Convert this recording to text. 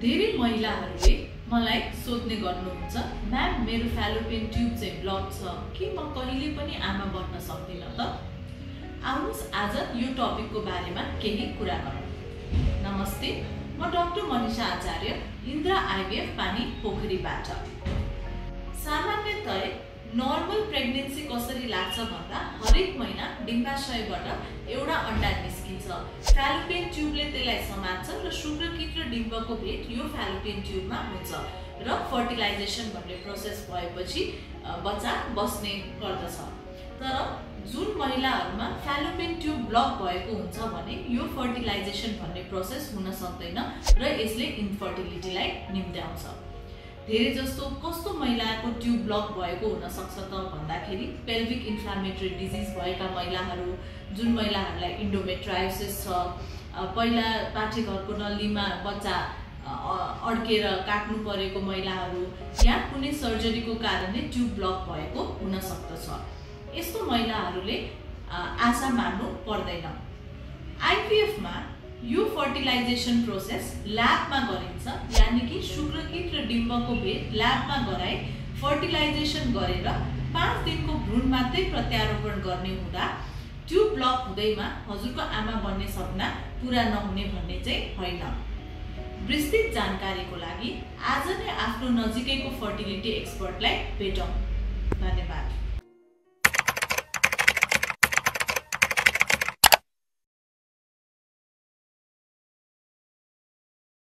धेरै महिलाहरूले मलाई सोध्ने गर्नुहुन्छ, म्याम मेरो फ्यालोपियन ट्युब चाहिँ ब्लक छ कि म कहिले पनि आमा बन्न सक्दिन त? आउनुस् आज यो टपिकको बारेमा केही कुरा गरौँ। नमस्ते, म डाक्टर मनिषा आचार्य, इन्द्रा आइभीएफ पानी पोखरीबाट। सामान्यतया नर्मल प्रेग्नेन्सी कसरी लाग्छ भन्दा हरेक महिना डिम्बाशयबाट एउटा अण्डा निस्किन्छ। फ्यालोपियन ट्युबले त्यसलाई समात्छ र शुक्रकीट र डिम्बको भेट यो फ्यालोपियन ट्युबमा हुन्छ र फर्टिलाइजेसन भन्ने प्रोसेस भएपछि बच्चा बस्ने गर्दछ। तर जुन महिलाहरूमा फ्यालोपियन ट्युब ब्लक भएको हुन्छ भने यो फर्टिलाइजेसन भन्ने प्रोसेस हुन सक्दैन र यसले इन्फर्टिलिटीलाई निम्त्याउँछ। धेरै जस्तो कस्तो महिलाको ट्युब ब्लक भएको हुन सक्छ त भन्दाखेरि पेल्भिक इन्फ्लामेटरी डिजिज भएका महिलाहरू, जुन महिलाहरूलाई इन्डोमेट्रायोसिस छ, पहिला पाठेघरको नलीमा बच्चा अड्केर काट्नु परेको महिलाहरू, या कुनै सर्जरीको कारणले ट्युब ब्लक भएको हुन सक्दछ। यस्तो महिलाहरूले आशा मान्नु पर्दैन। आइभीएफमा यो फर्टिलाइजेसन प्रोसेस ल्याबमा गरिन्छ, यानि कि शुक्रकीट र डिम्बको भेट ल्याबमा गराई फर्टिलाइजेसन गरेर 5 दिनको भ्रूण मात्रै प्रत्यारोपण गर्ने हुँदा ट्युब ब्लक हुँदैमा हजुरको आमा बन्ने सपना पूरा नहुने भन्ने चाहिँ होइन। विस्तृत जानकारीको लागि आज नै आफ्नो नजिकैको फर्टिलिटी एक्सपर्टलाई भेटौँ। धन्यवाद।